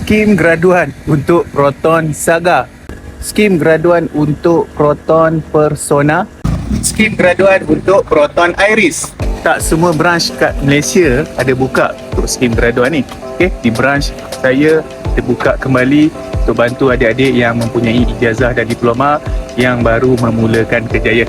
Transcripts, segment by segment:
Skim graduan untuk Proton Saga, skim graduan untuk Proton Persona, skim graduan untuk Proton Iris. Tak semua branch kat Malaysia ada buka untuk skim graduan ni. Okey, di branch saya terbuka kembali untuk bantu adik-adik yang mempunyai ijazah dan diploma yang baru memulakan kerjaya.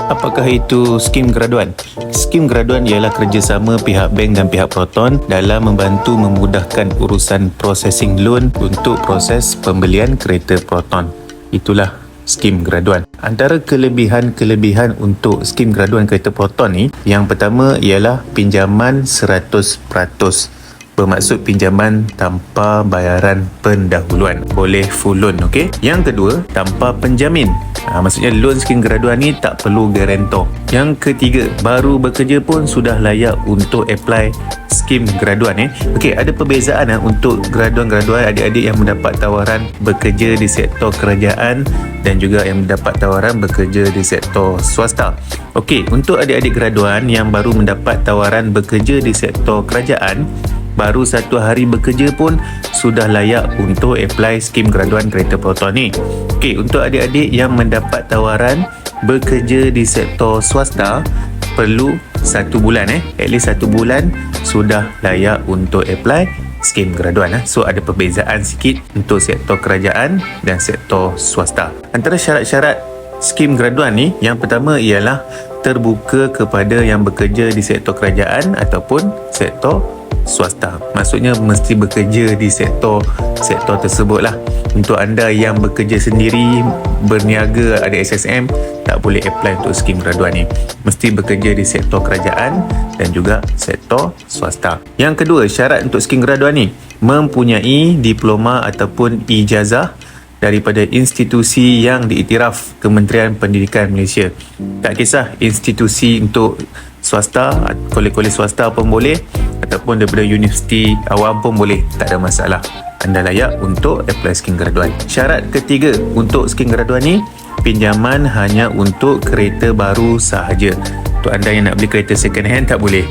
Apakah itu skim graduan? Skim graduan ialah kerjasama pihak bank dan pihak Proton dalam membantu memudahkan urusan processing loan untuk proses pembelian kereta Proton. Itulah skim graduan. Antara kelebihan-kelebihan untuk skim graduan kereta Proton ni, yang pertama ialah pinjaman 100%. Bermaksud pinjaman tanpa bayaran pendahuluan. Boleh full loan, okey? Yang kedua, tanpa penjamin. Maksudnya loan skim graduan ni tak perlu garantor. Yang ketiga, baru bekerja pun sudah layak untuk apply skim graduan. Okey, ada perbezaan untuk graduan-graduan adik-adik yang mendapat tawaran bekerja di sektor kerajaan dan juga yang mendapat tawaran bekerja di sektor swasta. Okey, untuk adik-adik graduan yang baru mendapat tawaran bekerja di sektor kerajaan, baru 1 hari bekerja pun sudah layak untuk apply skim graduan kereta Proton ni. Okey, untuk adik-adik yang mendapat tawaran bekerja di sektor swasta, perlu 1 bulan at least 1 bulan sudah layak untuk apply skim graduan. So ada perbezaan sikit untuk sektor kerajaan dan sektor swasta. Antara syarat-syarat skim graduan ni, yang pertama ialah terbuka kepada yang bekerja di sektor kerajaan ataupun sektor swasta. Maksudnya mesti bekerja di sektor tersebut lah. Untuk anda yang bekerja sendiri, berniaga, ada SSM, tak boleh apply untuk skim graduan ni. Mesti bekerja di sektor kerajaan dan juga sektor swasta. Yang kedua, syarat untuk skim graduan ni, mempunyai diploma ataupun ijazah daripada institusi yang diiktiraf Kementerian Pendidikan Malaysia. Tak kisah institusi untuk swasta, kolej-kolej swasta pun boleh, ataupun daripada universiti awam pun boleh, tak ada masalah. Anda layak untuk apply skim graduan. Syarat ketiga untuk skim graduan ni, pinjaman hanya untuk kereta baru sahaja. Untuk anda yang nak beli kereta second hand, tak boleh.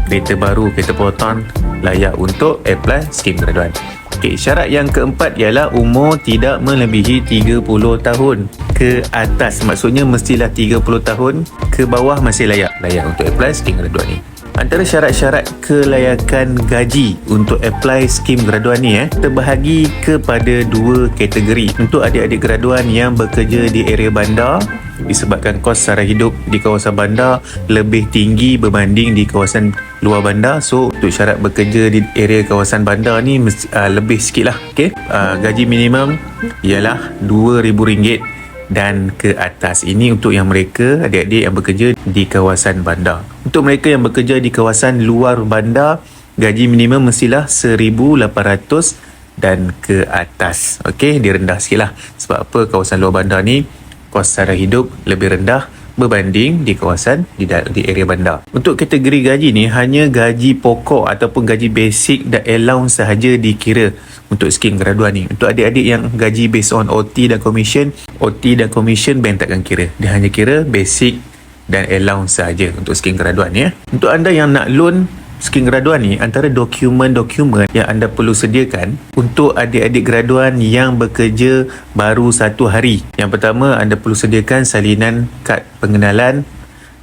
Kereta baru, kereta Proton layak untuk apply skim graduan. Okey, syarat yang keempat ialah umur tidak melebihi 30 tahun ke atas. Maksudnya mestilah 30 tahun ke bawah masih layak untuk apply skim graduan ni. Antara syarat-syarat kelayakan gaji untuk apply skim graduan ni terbahagi kepada 2 kategori. Untuk adik-adik graduan yang bekerja di area bandar, disebabkan kos sara hidup di kawasan bandar lebih tinggi berbanding di kawasan luar bandar. So untuk syarat bekerja di area kawasan bandar ni lebih sikit lah. Okay? Gaji minimum ialah RM2,000 dan ke atas. Ini untuk yang mereka, adik-adik yang bekerja di kawasan bandar. Untuk mereka yang bekerja di kawasan luar bandar, gaji minimum mestilah RM1,800 dan ke atas. Okey, dia rendah sikit lah. Sebab apa? Kawasan luar bandar ni kos sara hidup lebih rendah berbanding di kawasan di area bandar. Untuk kategori gaji ni, hanya gaji pokok ataupun gaji basic dan allowance sahaja dikira untuk skim graduan ni. Untuk adik-adik yang gaji based on OT dan commission bank takkan kira. Dia hanya kira basic dan allowance sahaja untuk skim graduan ni. Untuk anda yang nak loan skim graduan ni, antara dokumen-dokumen yang anda perlu sediakan untuk adik-adik graduan yang bekerja baru 1 hari. Yang pertama, anda perlu sediakan salinan kad pengenalan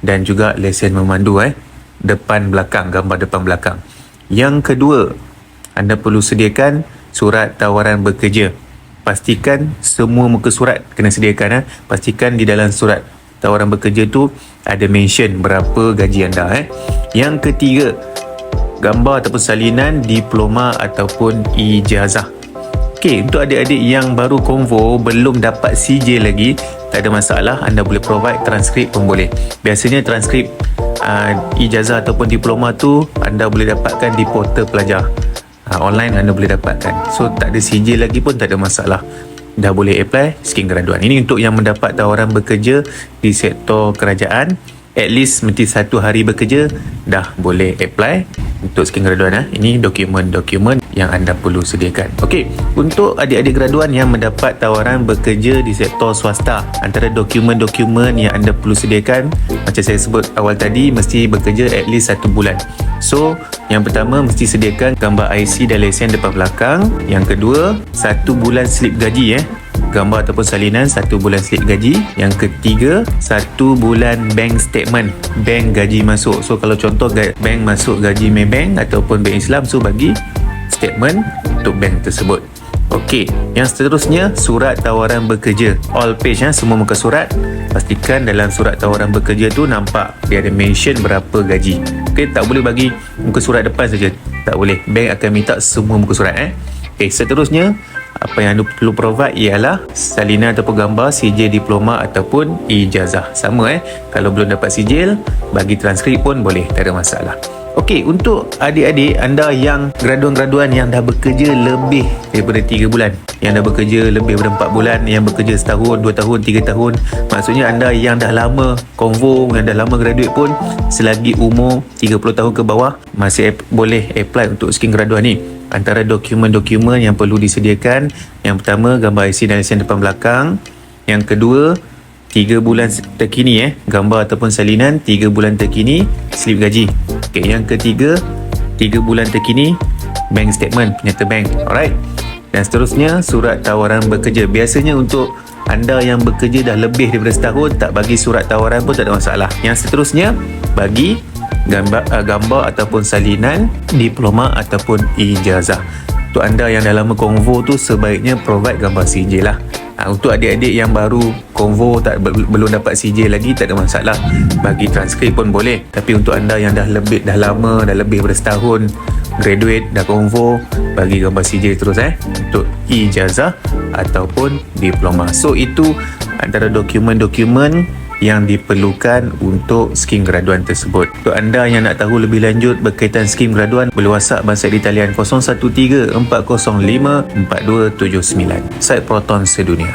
dan juga lesen memandu depan belakang, gambar depan belakang. Yang kedua, anda perlu sediakan surat tawaran bekerja. Pastikan semua muka surat kena sediakan. Pastikan di dalam surat tawaran bekerja tu ada mention berapa gaji anda. Yang ketiga, gambar ataupun salinan diploma ataupun ijazah. Okey, untuk adik-adik yang baru konvo, belum dapat CJ lagi, tak ada masalah, anda boleh provide transkrip pun boleh. Biasanya transkrip ijazah ataupun diploma tu anda boleh dapatkan di portal pelajar. Online anda boleh dapatkan. So tak ada CJ lagi pun tak ada masalah, dah boleh apply skim graduan. Ini untuk yang mendapat tawaran bekerja di sektor kerajaan, at least mesti 1 hari bekerja dah boleh apply untuk skim graduan. Ini dokumen-dokumen yang anda perlu sediakan. Okey, untuk adik-adik graduan yang mendapat tawaran bekerja di sektor swasta, antara dokumen-dokumen yang anda perlu sediakan, macam saya sebut awal tadi, mesti bekerja at least 1 bulan. So, yang pertama mesti sediakan gambar IC dan lesen depan belakang. Yang kedua, 1 bulan slip gaji gambar ataupun salinan 1 bulan slip gaji. Yang ketiga, 1 bulan bank statement, bank gaji masuk. So kalau contoh bank masuk gaji Maybank ataupun bank Islam, so bagi statement untuk bank tersebut. Okey, yang seterusnya surat tawaran bekerja. All page semua muka surat. Pastikan dalam surat tawaran bekerja tu nampak dia ada mention berapa gaji. Okey, tak boleh bagi muka surat depan saja. Tak boleh. Bank akan minta semua muka surat Okey, seterusnya apa yang anda perlu provide ialah salinan ataupun gambar sijil diploma ataupun ijazah. Sama kalau belum dapat sijil, bagi transkrip pun boleh, tak ada masalah. Okey, untuk adik-adik anda yang graduan-graduan yang dah bekerja lebih daripada 3 bulan, yang dah bekerja lebih daripada 4 bulan, yang bekerja setahun, 2 tahun, 3 tahun, maksudnya anda yang dah lama konvo, yang dah lama graduate pun, selagi umur 30 tahun ke bawah, masih boleh apply untuk skim graduan ni. Antara dokumen-dokumen yang perlu disediakan, yang pertama gambar IC dan lesen depan belakang. Yang kedua, 3 bulan terkini gambar ataupun salinan 3 bulan terkini slip gaji. Okey, yang ketiga 3 bulan terkini bank statement, penyerta bank. Alright. Dan seterusnya surat tawaran bekerja. Biasanya untuk anda yang bekerja dah lebih daripada setahun, tak bagi surat tawaran pun tak ada masalah. Yang seterusnya bagi gambar ataupun salinan diploma ataupun ijazah. Untuk anda yang dah lama konvo tu, sebaiknya provide gambar sijil lah. Untuk adik-adik yang baru konvo belum dapat sijil lagi, tak ada masalah, bagi transkrip pun boleh. Tapi untuk anda yang dah lama, dah lebih daripada setahun graduate, dah konvo, bagi gambar sijil terus untuk ijazah ataupun diploma. So itu antara dokumen-dokumen yang diperlukan untuk skim graduan tersebut. Untuk anda yang nak tahu lebih lanjut berkaitan skim graduan, boleh WhatsApp Bansai di talian 013 405 4279. Site Proton Sedunia.